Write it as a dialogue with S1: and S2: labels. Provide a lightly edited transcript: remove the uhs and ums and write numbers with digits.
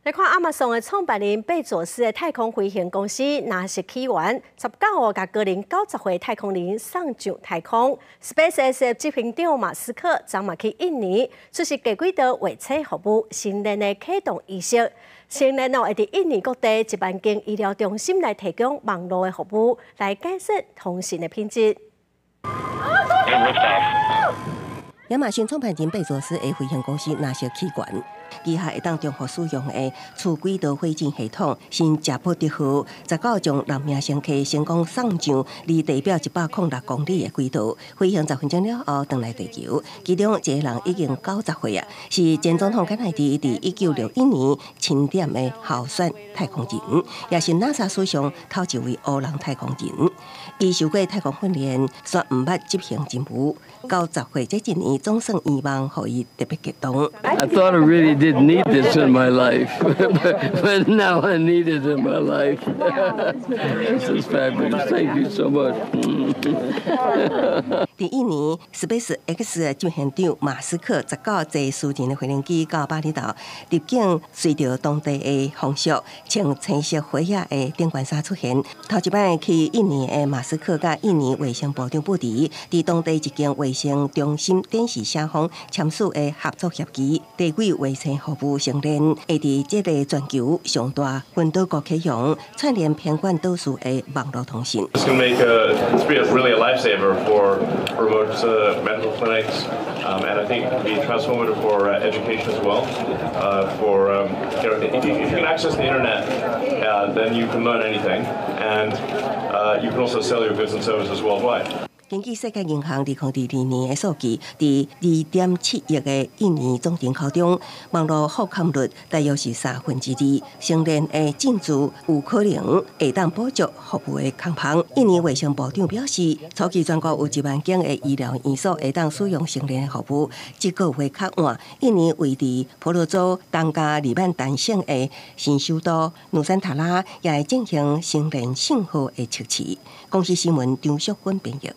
S1: 来看亚马逊的创办人贝佐斯的太空飞行公司纳什起源19号甲个人90岁太空人送上太空。SpaceX 的执行长马斯克昨嘛去印尼出席低轨道卫星服务新年的启动仪式。新年会伫印尼各地1万间医疗中心来提供网络的服务，来改善通讯的品质。
S2: 亚马逊创办人贝佐斯的飞行公司纳什起源。旗下会当重复使用的次轨道火箭系统新加坡特号，19号将人命乘客成功送上离地表106公里的轨道，飞行10分钟了后返来地球。其中一个人已经90岁啊，是前总统甘乃迪伫1961年钦点的候选太空人，也是 NASA 史上头一位黑人太空人。伊受过太空训练，却毋捌执行任务。90岁这一年总算圆梦，互伊特别激动。
S3: I thought I really didn't need this in my life, but now I need it in my life. This is fabulous. Thank you so much.
S2: 第一年 ，SpaceX 的执行长马斯克19号坐私人的飞行机到巴厘岛入境，随着当地的风俗，穿青色火野的顶冠纱出现。头一摆去印尼的马斯克甲印尼卫生部长布迪，伫当地一间卫生中心电视社方签署的合作协议，地轨卫生服务承认会伫这个全球上大本岛国启用，串联偏远岛屿的网络通讯。
S4: It's going to make it's really a lifesaver for remote medical clinics, and I think it can be transformative for education as well. If you can access the internet, then you can learn anything, and you can also sell your goods and services worldwide.
S2: 根据世界银行2022年的数据，伫2.7亿的印尼总人口中，网络覆盖率大约是2/3，承认的进驻有可能会当补足服务的空隙。印尼卫生部长表示，初期全国有1万间的医疗院所会当使用承认的服务。这个月较晚，印尼位伫婆罗洲东加黎曼弹性的新首都努山塔拉也会进行承认信号的测试。公司新闻张淑芬编译。